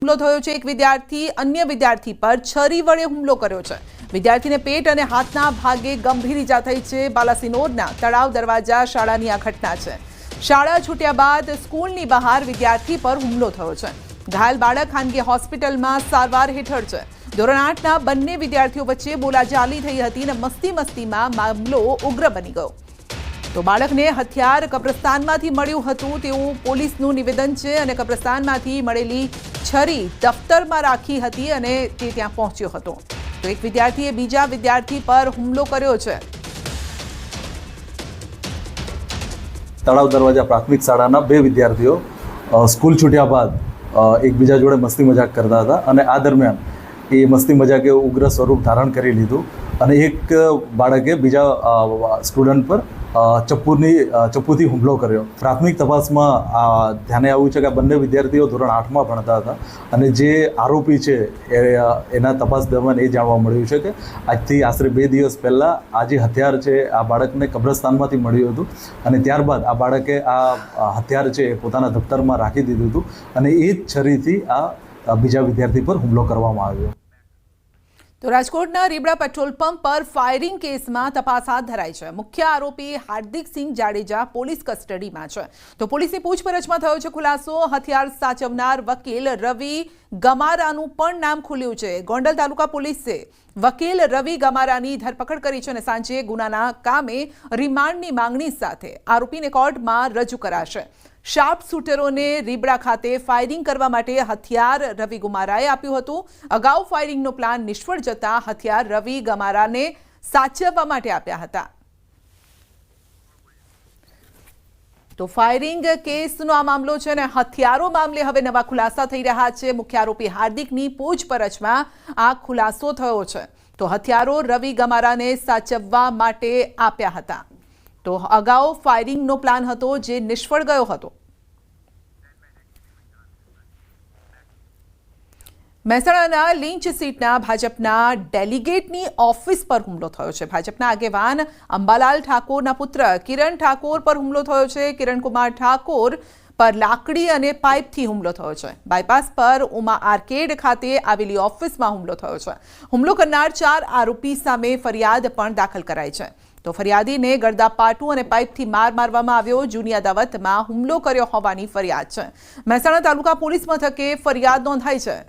હુમલો થયો છે। એક વિદ્યાર્થી અન્ય વિદ્યાર્થી પર છરી વડે હુમલો કર્યો છે। વિદ્યાર્થીને પેટ અને હાથના ભાગે ગંભીર ઈજા થઈ છે। બાલાસિનોરના તળાવ દરવાજા શાળાની આ ઘટના છે। શાળા છૂટ્યા બાદ સ્કૂલની બહાર વિદ્યાર્થી પર હુમલો થયો છે। ઘાયલ બાળક ખાનગી હોસ્પિટલમાં સારવાર હેઠળ છે। ધોરણ 8ના બંને વિદ્યાર્થીઓ વચ્ચે બોલાચાલી થઈ હતી અને મસ્તીમાં મામલો ઉગ્ર બની ગયો। तो बाळकने हथियार कब्रस्तानमांथी मळ्युं हतुं तेवुं पोलीसनुं निवेदन छे अने कब्रस्तानमांथी मळेली छरी दफ्तरमां राखी हती अने ते त्यां पहोंच्यो हतो। तो एक विद्यार्थीए बीजा विद्यार्थी पर हुमलो कर्यो छे। तळाव दरवाजा प्राथमिक शाळाना बे विद्यार्थीओ स्कूल छूट्या बाद एकबीजा जोड़े मस्ती मजाक करता हता अने आ दरमियान ए मस्ती मजाके उग्र स्वरूप धारण करी लीधुं अने एक बाळके बीजा स्टुडंट पर चप्पूथी हुमलो कर्यो। प्राथमिक तपासमां ध्याने आव्युं छे के बंने विद्यार्थीओ धोरण 8मां भणता हता अने जे आरोपी छे एना तपास दरमियान ए जाणवा मळ्युं छे के आजथी आशरे 2 दिवस पहेला आ जे हथियार छे आ बाळकने कब्रस्तानमांथी मळ्युं हतुं अने त्यारबाद आ बाळके आ हथियार छे पोताना दफ्तरमां राखी दीधुं हतुं अने ए ज छरीथी आ बीजा विद्यार्थी पर हुमलो करवामां आव्यो। तो राजकोटना રીબડા पेट्रोल पंप पर फायरिंग केसमां तपास हाथ धराई है। मुख्य आरोपी हार्दिक सिंह जाडेजा पोलीस कस्टडीमां छे। तो पोलीसनी पूछपरछमां थयो छे खुलासो। हथियार साचवनार वकील रवि गमारानुं पण नाम खुल्युं छे। गोंडल तालुका पोलीसे वकील रवि गमारानी धरपकड़ करी छे अने सांजे गुनाना कामे रिमांडनी मांगणी साथे आरोपीने कोर्टमां रजू कराशे। शार्प शूटरोने રીબડા खाते फायरिंग करवा माटे हथियार रवि गमाराए आप्युं हतुं। अगाऊ फायरिंगनो प्लान निष्फळ जता हथियार रवि गमाराने साचववा माटे आप्या हता। तो फायरिंग केसनो आ मामलो छे ने हथियारो मामले हवे नवा खुलासा थई रह्या छे। मुख्य आरोपी हार्दिकनी पूछपरछमां आ खुलासो थयो छे। तो हथियारो रवि गमाराने साचववा माटे आप्या हता। तो अगाऊ फायरिंगनो प्लान हतो जे निष्फळ गयो हतो। મહેસાણાના લીંચ સીટના ભાજપના ડેલિગેટની ઓફિસ પર હુમલો થયો છે। ભાજપના આગેવાન અંબાલાલ ઠાકોરના પુત્ર કિરણ ઠાકોર પર હુમલો થયો છે। કિરણકુમાર ઠાકોર પર લાકડી અને પાઇપથી હુમલો થયો છે। બાયપાસ પર ઉમા આર્કેડ ખાતે આવેલી ઓફિસમાં હુમલો થયો છે। હુમલો કરનાર 4 આરોપી સામે ફરિયાદ પણ દાખલ કરાઈ છે। तो फरियादीने गरदापाटू अने पाइपथी मार मारवामां आव्यो। जूनी अदावतमां हुमलो कर्यो होवानी फरियाद छे। महेसाणा तालुका पोलीस मथके फरियाद नोंधाई छे।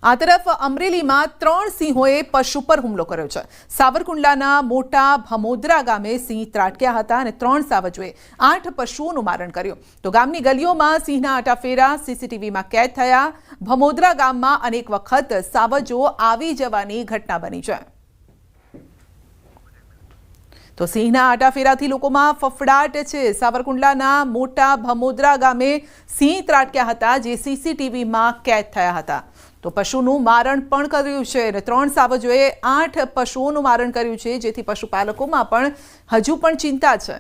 आ तरफ अमरेलीमां 3 सिंहोए पशु पर हुमलो कर्यो छे। सावरकुंडलाना मोटा भमोदरा गामे सिंह ત્રાટક્યા હતા અને 3 સાવજોએ 8 પશુઓનું મારણ કર્યું। તો ગામની ગલીઓમાં સિંહના આટાફેરા સીસીટીવીમાં કેદ થયા। ભમોદરા ગામમાં અનેક વખત સાવજો આવી જવાની ઘટના બની છે। તો સિંહના આટાફેરાથી લોકોમાં ફફડાટ છે। સાવરકુંડલાના મોટા ભમોદરા ગામે સિંહ ત્રાટક્યા હતા જે સીસીટીવીમાં કેદ થયા હતા। તો પશુનું મારણ પણ કર્યું છે અને 3 સાવજોએ 8 પશુઓનું મારણ કર્યું છે જેથી પશુપાલકોમાં પણ હજુ પણ ચિંતા છે।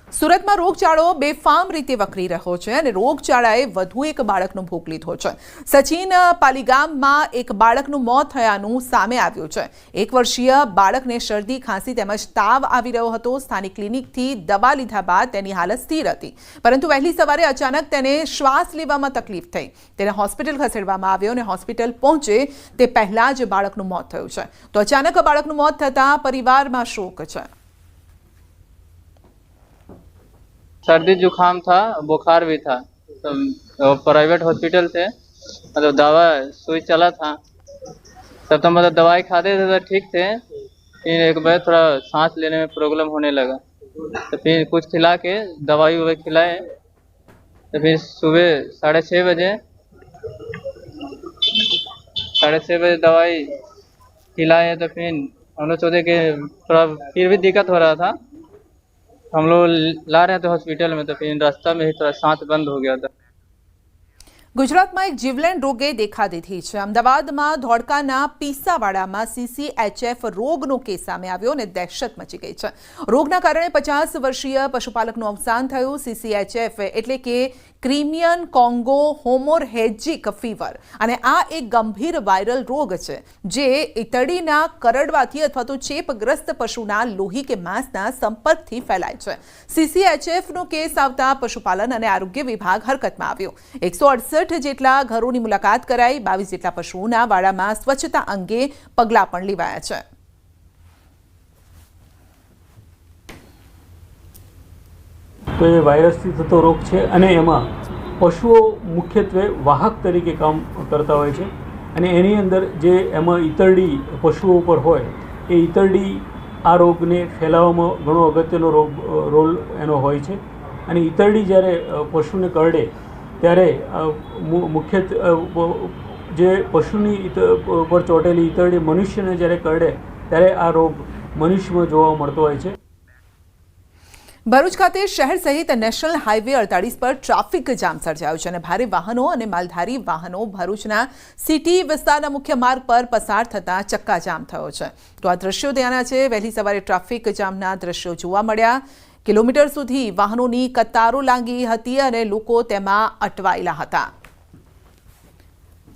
સુરતમાં રોગચાળો બેફામ રીતે વકરી રહ્યો છે અને રોગચાળાએ વધુ એક બાળકનો ભોગ લીધો છે। સચિન પાલીગામમાં એક બાળકનું મોત થયાનું સામે આવ્યું છે। 1 વર્ષીય બાળકને શરદી ખાંસી તેમજ તાવ આવી રહ્યો હતો। સ્થાનિક ક્લિનિકથી દવા લીધા બાદ તેની હાલત સ્થિર હતી પરંતુ વહેલી સવારે અચાનક તેને શ્વાસ લેવામાં તકલીફ થઈ। તેને હોસ્પિટલ ખસેડવામાં આવ્યો અને હોસ્પિટલ પહોંચે તે પહેલા જ બાળકનું મોત થયું છે। તો અચાનક બાળકનું મોત થતાં પરિવારમાં શોક છે। सर्दी जुकाम था, बुखार भी था। तो प्राइवेट हॉस्पिटल थे, मतलब दवा सुई चला था तब तो मतलब दवाई खाते थे तो ठीक थे। फिर एक बार थोड़ा सांस लेने में प्रॉब्लम होने लगा तो फिर कुछ खिला के दवाई ववाई खिलाए। तो फिर सुबह 6:30 बजे दवाई खिलाए तो फिर हम लोग सोचे कि थोड़ा फिर भी दिक्कत हो रहा था। हम लोग ला रहे थे हॉस्पिटल में तो फिर रास्ता में ही थोड़ा सांस बंद हो गया था। ગુજરાતમાં એક જીવલેણ રોગે દેખા દીધી છે। અમદાવાદમાં ધોળકાના પીસાવાડામાં CCHF રોગનો કેસ સામે આવ્યો અને દહેશત મચી ગઈ છે। રોગના કારણે 50 વર્ષીય પશુપાલકનું અવસાન થયું। CCHF એટલે કે ક્રિમિયન કોંગો હોમોરહેજિક ફીવર, અને આ એક ગંભીર વાયરલ રોગ છે જે ઈતળીના કરડવાથી અથવા તો ચેપગ્રસ્ત પશુના લોહી કે માંસના સંપર્કથી ફેલાય છે. CCHFનો કેસ આવતા પશુપાલન અને આરોગ્ય વિભાગ હરકતમાં આવ્યો. 168 જેટલા ઘરોની મુલાકાત કરાઈ, 22 જેટલા પશુઓના વાડામાં સ્વચ્છતા અંગે પગલાં પણ લેવાયા છે. તો એ વાયરસથી થતો રોગ છે અને એમાં પશુઓ મુખ્યત્વે વાહક તરીકે કામ કરતા હોય છે, અને એની અંદર જે એમાં ઈતરડી પશુઓ ઉપર હોય એ ઈતરડી આ રોગને ફેલાવવામાં ઘણો અગત્યનો રોલ એનો હોય છે. અને ઈતરડી જ્યારે પશુને કરડે ત્યારે મુખ્યત્વે જે પશુની પર ચોંટેલી ઈતરડી મનુષ્યને જ્યારે કરડે ત્યારે આ રોગ મનુષ્યમાં જોવા મળતો હોય છે. ભરૂચ ખાતે શહેર સહિત નેશનલ હાઈવે 48 પર ટ્રાફિક જામ સર્જાયો છે અને ભારે વાહનો અને માલધારી વાહનો ભરૂચના સિટી વિસ્તારના મુખ્ય માર્ગ પર પસાર થતા ચક્કાજામ થયો છે. તો આ દ્રશ્યો ત્યાંના છે. વહેલી સવારે ટ્રાફિક જામના દ્રશ્યો જોવા મળ્યા. કિલોમીટર સુધી વાહનોની કતારો લાગી હતી અને લોકો તેમાં અટવાયેલા હતા.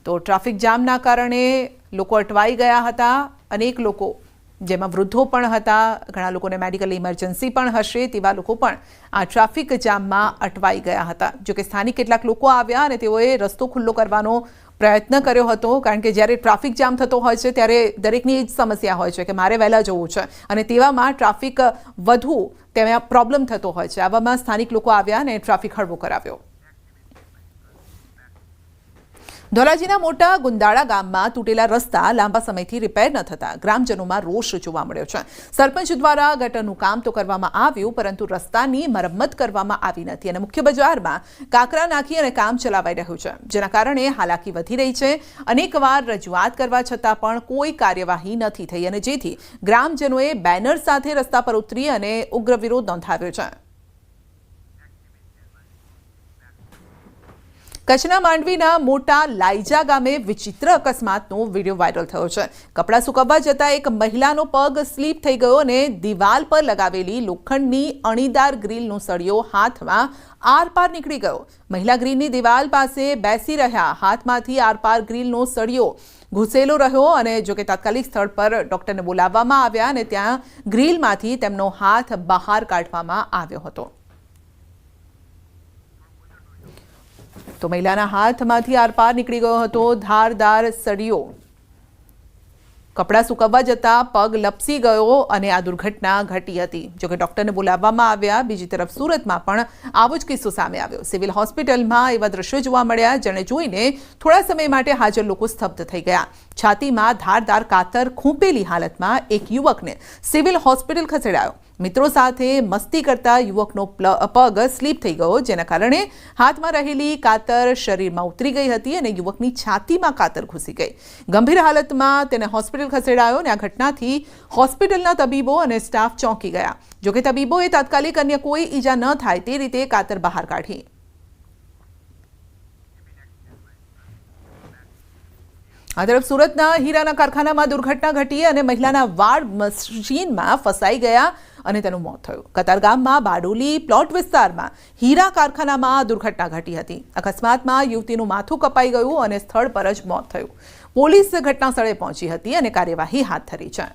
તો ટ્રાફિક જામના કારણે લોકો અટવાઈ ગયા હતા. અનેક લોકો, જેમાં વૃદ્ધો પણ હતા, ઘણા લોકોને મેડિકલ ઇમરજન્સી પણ હશે, તેવા લોકો પણ આ ટ્રાફિક જામમાં અટવાઈ ગયા હતા. જોકે સ્થાનિક કેટલાક લોકો આવ્યા અને તેઓએ રસ્તો ખુલ્લો કરવાનો પ્રયત્ન કર્યો હતો, કારણ કે જ્યારે ટ્રાફિક જામ થતો હોય છે ત્યારે દરેકની એ જ સમસ્યા હોય છે કે મારે વહેલા જવું છે, અને તેવામાં ટ્રાફિક વધુ તેમાં પ્રોબ્લેમ થતો હોય છે. આવામાં સ્થાનિક લોકો આવ્યા અને ટ્રાફિક હળવો કરાવ્યો. ધોરાજીના મોટા ગુંદાળા ગામમાં તૂટેલા રસ્તા લાંબા સમયથી રિપેર ન થતા ગ્રામજનોમાં રોષ જોવા મળ્યો છે. સરપંચ દ્વારા ગટરનું કામ તો કરવામાં આવ્યું, પરંતુ રસ્તાની મરમ્મત કરવામાં આવી નથી અને મુખ્ય બજારમાં કાંકરા નાખી અને કામ ચલાવાઈ રહ્યું છે, જેના કારણે હાલાકી વધી રહી છે. અનેકવાર રજૂઆત કરવા છતાં પણ કોઈ કાર્યવાહી નથી થઈ, અને જેથી ગ્રામજનોએ બેનર સાથે રસ્તા પર ઉતરી અને ઉગ્ર વિરોધ નોંધાવ્યો છે. કચ્છના માંડવીના મોટા લાઈજા ગામે વિચિત્ર અકસ્માતનો વિડીયો વાયરલ થયો છે. કપડાં સુકવવા જતા એક મહિલાનો પગ સ્લીપ થઈ ગયો અને દિવાલ પર લગાવેલી લોખંડની અણીદાર ગ્રીલનો સળિયો હાથમાં આરપાર નીકળી ગયો. મહિલા ગ્રીલની દિવાલ પાસે બેસી રહ્યા. હાથમાંથી આરપાર ગ્રીલનો સળિયો ઘૂસેલો રહ્યો અને જોકે તાત્કાલિક સ્થળ પર ડોક્ટરને બોલાવવામાં આવ્યા અને ત્યાં ગ્રીલમાંથી તેમનો હાથ બહાર કાઢવામાં આવ્યો હતો. તો મહિલાના હાથમાંથી આરપાર નીકળી ગયો હતો ધારદાર સળિયો. કપડાં સુકવવા જતા પગ લપસી ગયો અને આ દુર્ઘટના ઘટી હતી. જોકે ડોક્ટરને બોલાવવામાં આવ્યા. બીજી તરફ સુરતમાં પણ આવો જ કિસ્સો સામે આવ્યો. સિવિલ હોસ્પિટલમાં એવા દ્રશ્યો જોવા મળ્યા જેને જોઈને થોડા સમય માટે હાજર લોકો સ્તબ્ધ થઈ ગયા. છાતીમાં ધારદાર કાતર ખૂંપેલી હાલતમાં એક યુવકને સિવિલ હોસ્પિટલ ખસેડાયો. મિત્રો સાથે મસ્તી કરતા યુવકનો પગ સ્લીપ થઈ ગયો, જેના કારણે હાથમાં રહેલી કાતર શરીરમાં ઉતરી ગઈ હતી અને યુવકની છાતીમાં કાતર ઘૂસી ગઈ. ગંભીર હાલતમાં તેને હોસ્પિટલ ખસેડાયો અને આ ઘટનાથી હોસ્પિટલના તબીબો અને સ્ટાફ ચોંકી ગયા. જોકે તબીબોએ તાત્કાલિક અન્ય કોઈ ઈજા ન થાય તે રીતે કાતર બહાર કાઢી. આ તરફ સુરતના હીરાના કારખાનામાં દુર્ઘટના ઘટી અને મહિલાના વાળ મશીનમાં ફસાઈ ગયા અને તેનું મોત થયું. કતારગામમાં બારડોલી પ્લોટ વિસ્તારમાં હીરા કારખાનામાં દુર્ઘટના ઘટી હતી. અકસ્માતમાં યુવતીનું માથું કપાઈ ગયું અને સ્થળ પર જ મોત થયું. પોલીસ ઘટના સ્થળે પહોંચી હતી અને કાર્યવાહી હાથ ધરી છે.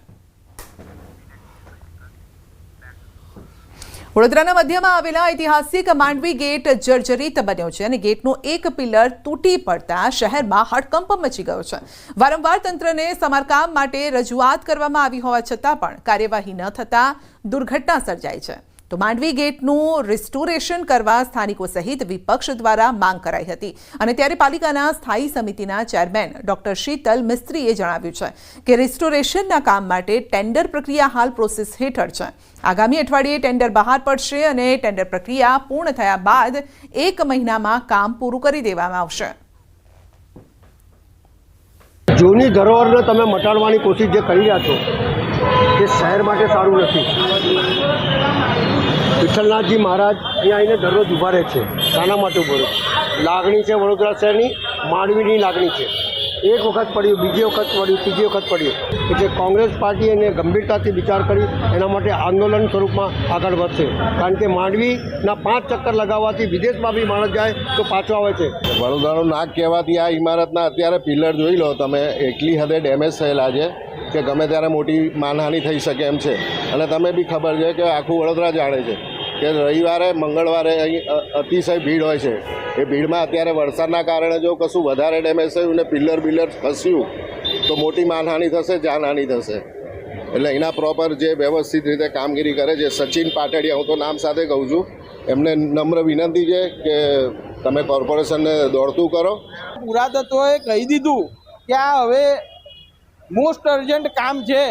વડોદરાના મધ્યમાં આવેલા ઐતિહાસિક માંડવી ગેટ જર્જરિત બન્યો છે અને ગેટનો એક પિલર તૂટી પડતા શહેરમાં હડકંપ મચી ગયો છે. વારંવાર તંત્રને સમારકામ માટે રજૂઆત કરવામાં આવી હોવા છતાં પણ કાર્યવાહી ન થતા દુર્ઘટના સર્જાઈ છે. તો માંડવી ગેટનું રિસ્ટોરેશન કરવા સ્થાનિકો સહિત વિપક્ષ દ્વારા માંગ કરાઈ હતી અને ત્યારે પાલિકાના સ્થાયી સમિતિના ચેરમેન ડોક્ટર શીતલ મિસ્ત્રીએ જણાવ્યું છે કે રિસ્ટોરેશનના કામ માટે ટેન્ડર પ્રક્રિયા હાલ પ્રોસેસ હેઠળ છે. આગામી અઠવાડિયે ટેન્ડર બહાર પડશે અને ટેન્ડર પ્રક્રિયા પૂર્ણ થયા બાદ 1 મહિનામાં કામ પૂરું કરી દેવામાં આવશે. જૂની ધરોહરને તમે મટાડવાની કોશિશ જે કરી રહ્યા છો એ શહેર માટે સારું નથી. વિઠ્ઠલનાથજી મહારાજ અહીંયા આવીને દરરોજ ઊભા રહે છે. શાના માટે ઊભો રહે? લાગણી છે વડોદરા શહેરની, માંડવીની લાગણી છે. એક વખત પડ્યું, બીજી વખત પડ્યું, ત્રીજી વખત પડ્યું. એટલે કોંગ્રેસ પાર્ટી એને ગંભીરતાથી વિચાર કરી એના માટે આંદોલન સ્વરૂપમાં આગળ વધશે. કારણ કે માંડવીના 5 ચક્કર લગાવવાથી વિદેશમાં બી માણસ જાય તો પાછો આવે છે. વડોદરાનું નાક કહેવાથી આ ઇમારતના અત્યારે પિલ્લર જોઈ લો તમે, એટલી હદે ડેમેજ થયેલા છે કે ગમે ત્યારે મોટી માનહાનિ થઈ શકે એમ છે. અને તમે બી ખબર છે કે આખું વડોદરા જાણે છે કે રવિવારે મંગળવારે અહીં અતિશય ભીડ હોય છે. એ ભીડમાં અત્યારે વરસાદના કારણે જો કશું વધારે ડેમેજ થયું ને પિલ્લર ખસ્યું તો મોટી માનહાનિ થશે, જાનહાનિ થશે. એટલે એના પ્રોપર જે વ્યવસ્થિત રીતે કામગીરી કરે છે સચિન પાટડિયા, હું તો નામ સાથે કહું છું, એમને નમ્ર વિનંતી છે કે તમે કોર્પોરેશનને દોડતું કરો. પુરાતત્વએ કહી દીધું કે આ હવે મોસ્ટ અર્જન્ટ કામ છે,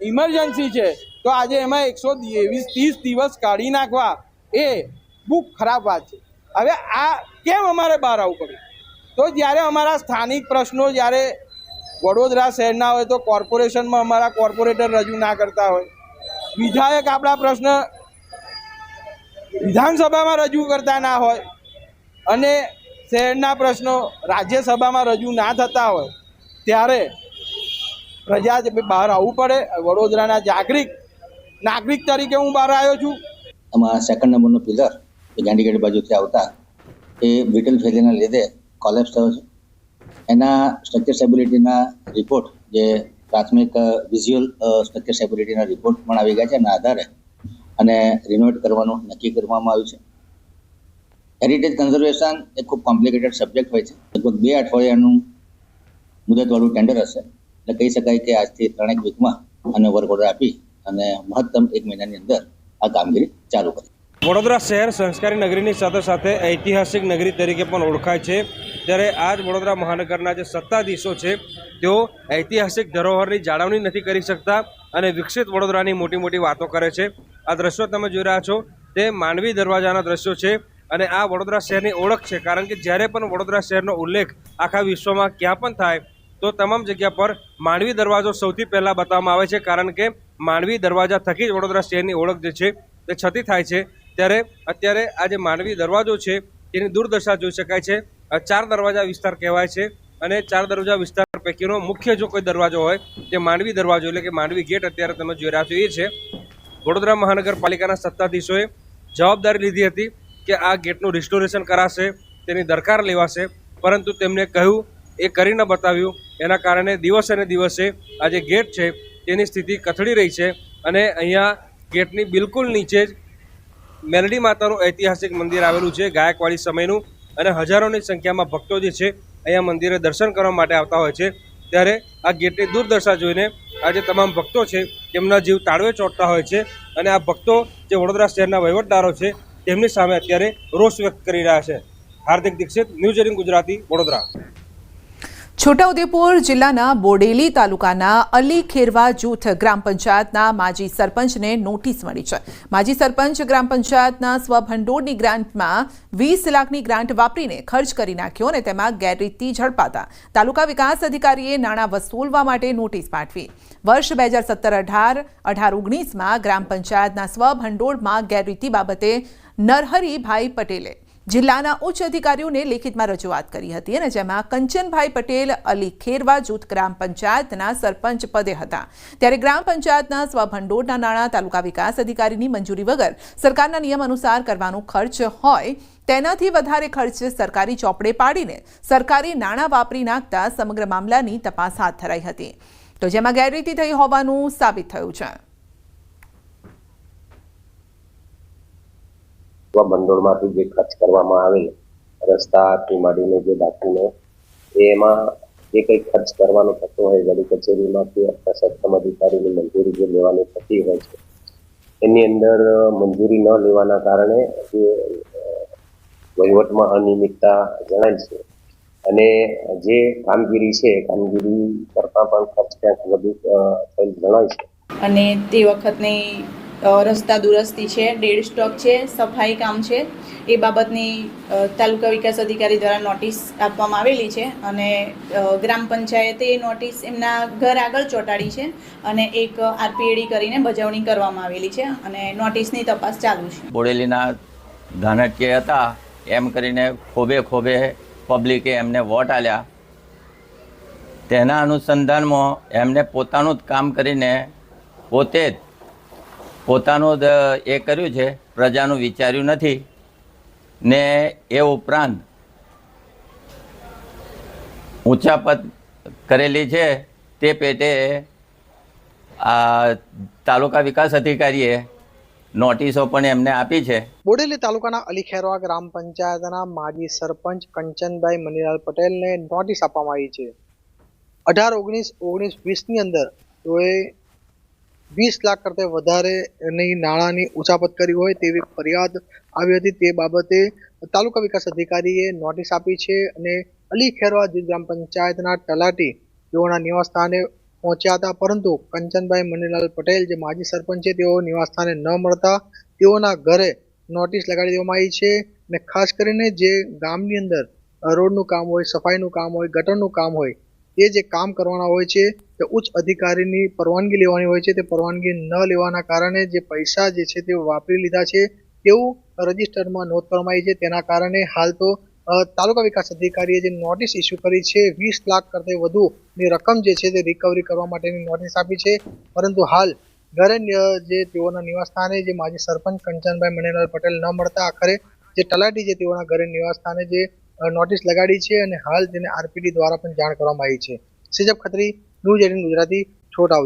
ઇમરજન્સી છે, તો આજે એમાં 130 દિવસ કાઢી નાખવા એ બહુ ખરાબ વાત છે. હવે આ કેમ અમારે બહાર આવવું પડ્યું? તો જ્યારે અમારા સ્થાનિક પ્રશ્નો જ્યારે વડોદરા શહેરના હોય તો કોર્પોરેશનમાં અમારા કોર્પોરેટર રજૂ ના કરતા હોય, વિધાયક આપણા પ્રશ્ન વિધાનસભામાં રજૂ કરતા ના હોય અને શહેરના પ્રશ્નો રાજ્યસભામાં રજૂ ના થતા હોય, ત્યારે પ્રજા બહાર આવવું પડે. વડોદરાના જાગૃત નાગરિક તરીકે હું બહાર આવ્યો છું. આમાં 2nd નંબરનો પિલર એ ગાંધીગેટ બાજુથી આવતા એ બ્રિટલ ફેલિયરના લીધે કોલેપ્સ થયો છે. એના સ્ટ્રક્ચર સ્ટેબિલિટીના રિપોર્ટ, જે પ્રાથમિક વિઝ્યુઅલ સ્ટ્રક્ચર સ્ટેબિલિટીના રિપોર્ટ પણ આવી ગયા છે, એના આધારે અને રિનોવેટ કરવાનું નક્કી કરવામાં આવ્યું છે. હેરિટેજ કન્ઝર્વેશન એ ખૂબ કોમ્પ્લિકેટેડ સબ્જેક્ટ હોય છે. લગભગ 2 અઠવાડિયાનું મુદતવાળું ટેન્ડર હશે. એટલે કહી શકાય કે આજથી 3 વીકમાં અને વર્ક ઓર્ડર આપી અને મહત્તમ 1 મહિનાની અંદર આ કામગીરી ચાલુ કરી. વડોદરા શહેર સંસ્કારી નગરીની સાથે સાથે ઐતિહાસિક નગરી તરીકે પણ ઓળખાય છે. ત્યારે આજ વડોદરા મહાનગરના જે સત્તાધીશો છે તેઓ ઐતિહાસિક ધરોહરની જાળવણી નથી કરી શકતા અને વિકસિત વડોદરાની મોટી મોટી વાતો કરે છે. આ દ્રશ્યો તમે જોઈ રહ્યા છો તે માંડવી દરવાજાના દ્રશ્યો છે અને આ વડોદરા શહેરની ઓળખ છે. કારણ કે જ્યારે પણ વડોદરા શહેરનો ઉલ્લેખ આખા વિશ્વમાં ક્યાં પણ થાય તો તમામ જગ્યા પર માંડવી દરવાજો સૌથી પહેલાં બતાવવામાં આવે છે. કારણ કે માંડવી દરવાજા થકી જ વડોદરા શહેરની ઓળખ જે છે તે છતી થાય છે. ત્યારે અત્યારે આ જે માંડવી દરવાજો છે તેની દુર્દશા જોઈ શકાય છે. 4 દરવાજા વિસ્તાર કહેવાય છે અને 4 દરવાજા વિસ્તાર પૈકીનો મુખ્ય જો કોઈ દરવાજો હોય તે માંડવી દરવાજો એટલે કે માંડવી ગેટ અત્યારે તમે જોઈ રહ્યા છો એ છે. વડોદરા મહાનગરપાલિકાના સત્તાધીશોએ જવાબદારી લીધી હતી કે આ ગેટનું રિસ્ટોરેશન કરાશે, તેની દરકાર લેવાશે, પરંતુ તેમને કહ્યું એ કરી ન બતાવ્યું. એના કારણે દિવસે ને દિવસે આ જે ગેટ છે તેની સ્થિતિ કથળી રહી છે અને અહીંયા ગેટની બિલકુલ નીચે જ મેલડી માતાનું ઐતિહાસિક મંદિર આવેલું છે, ગાયકવાડી સમયનું, અને હજારોની સંખ્યામાં ભક્તો જે છે અહીંયા મંદિરે દર્શન કરવા માટે આવતા હોય છે. ત્યારે આ ગેટની દુર્દશા જોઈને આજે તમામ ભક્તો છે તેમના જીવ તાળવે ચોંટતા હોય છે અને આ ભક્તો જે વડોદરા શહેરના વહીવટદારો છે તેમની સામે અત્યારે રોષ વ્યક્ત કરી રહ્યા છે. હાર્દિક દીક્ષિત, ન્યૂઝ 18 ગુજરાતી, વડોદરા. છોટાઉદેપુર જિલ્લાના બોડેલી તાલુકાના અલી ખેરવા જૂથ ગ્રામ પંચાયતના માજી સરપંચને નોટિસ મળી છે. માજી સરપંચ ગ્રામ પંચાયતના સ્વભંડોળની ગ્રાન્ટમાં 20 લાખની ગ્રાન્ટ વાપરીને ખર્ચ કરી નાખ્યો અને તેમાં ગેરરીતિ ઝડપાતા તાલુકા વિકાસ અધિકારીએ નાણાં વસૂલવા માટે નોટિસ પાઠવી. વર્ષ 2017-18, 18-19માં ગ્રામ પંચાયતના સ્વભંડોળમાં ગેરરીતિ બાબતે નરહરીભાઈ પટેલે જિલ્લાના ઉચ્ચ અધિકારીઓને લેખિતમાં રજૂઆત કરી હતી અને જેમાં કંચનભાઈ પટેલ અલી ખેરવા જૂથ ગ્રામ પંચાયતના સરપંચ પદે હતા. ત્યારે ગ્રામ પંચાયતના સ્વભંડોળના નાણાં તાલુકા વિકાસ અધિકારીની મંજૂરી વગર સરકારના નિયમ અનુસાર કરવાનો ખર્ચ હોય તેનાથી વધારે ખર્ચ સરકારી ચોપડે પાડીને સરકારી નાણાં વાપરી નાખતા સમગ્ર મામલાની તપાસ હાથ ધરાઈ હતી. તો જેમાં ગેરરીતિ થઈ હોવાનું સાબિત થયું છે. ભંડોળમાંથી જે ખર્ચ કરવામાં આવેલ રસ્તાથી માંડીને જે બાકીનો એમાં જે કંઈ ખર્ચ કરવાનો થતો હોય વડી કચેરીમાંથી અથવા સક્ષમ અધિકારીની મંજૂરી જે લેવાની થતી હોય છે એની અંદર મંજૂરી ન લેવાના કારણે જે વહીવટમાં અનિયમિતતા જણાય છે અને જે કામગીરી છે કામગીરી કરતાં પણ ખર્ચ ક્યાંક વધુ થયેલ જણાય છે. અને તે વખતની રસ્તા દુરસ્તી છે, ડેડ સ્ટોક છે, સફાઈ કામ છે, એ બાબતની તાલુકા વિકાસ અધિકારી દ્વારા નોટિસ આપવામાં આવેલી છે અને ગ્રામ પંચાયતે એ નોટિસ એમના ઘર આગળ ચોંટાડી છે અને એક આરપીએડી કરીને બજાવણી કરવામાં આવેલી છે અને નોટિસની તપાસ ચાલુ છે. બોડેલીના ધાનાકીય હતા એમ કરીને ખોબે પબ્લિકે એમને વોટ આલ્યા તેના અનુસંધાનમાં એમને પોતાનું જ કામ કરીને પોતે જ પોતાનું જ એ કર્યું છે, પ્રજાનું વિચાર્યું નથી. ને એ ઉપરાંત ઊંચાપત કરેલી છે તે પેટે આ તાલુકા વિકાસ અધિકારીએ નોટિસો પણ એમને આપી છે. બોડેલી તાલુકાના અલીખેરવા ગ્રામ પંચાયતના માજી સરપંચ કંચનભાઈ મનીલાલ પટેલને નોટિસ આપવામાં આવી છે. 18-19-20ની અંદર તેઓએ 20 લાખ કરતાં વધારેની નાણાંની ઉચાપત કરી હોય તેવી ફરિયાદ આવી હતી. તે બાબતે તાલુકા વિકાસ અધિકારીએ નોટિસ આપી છે અને અલીખેરવા ગ્રામ પંચાયતના તલાટી તેઓના નિવાસ સ્થાને પહોંચ્યા હતા, પરંતુ કંચનભાઈ મનીલાલ પટેલ જે માજી સરપંચ છે તેઓ નિવાસ સ્થાને ન મળતા તેઓના ઘરે નોટિસ લગાડી દેવામાં આવી છે. અને ખાસ કરીને જે ગામની અંદર રોડનું કામ હોય, સફાઈનું કામ હોય, ગટરનું કામ હોય, એ જે કામ કરવાના હોય છે તે ઉચ્ચ અધિકારીની પરવાનગી લેવાની હોય છે. તે પરવાનગી ન લેવાના કારણે જે પૈસા જે છે તે વાપરી લીધા છે તેવું રજિસ્ટરમાં નોંધ કરવામાં આવી છે. તેના કારણે હાલ તો તાલુકા વિકાસ અધિકારીએ જે નોટિસ ઇસ્યુ કરી છે, 20 લાખ કરતાં વધુની રકમ જે છે તે રિકવરી કરવા માટેની નોટિસ આપી છે. પરંતુ હાલ ઘરે જે તેઓના નિવાસ સ્થાને જે માજી સરપંચ કંચનભાઈ મનીલાલ પટેલ ન મળતા આખરે જે તલાટી છે તેઓના ઘરે નિવાસ સ્થાને જે નોટિસ લગાડી છે અને હાલ તેને આરપીડી દ્વારા પણ જાણ કરવામાં આવી છે. સિજબ ખત્રી, ન્યૂઝ 18 ગુજરાતી, છોટાઉદેપુર.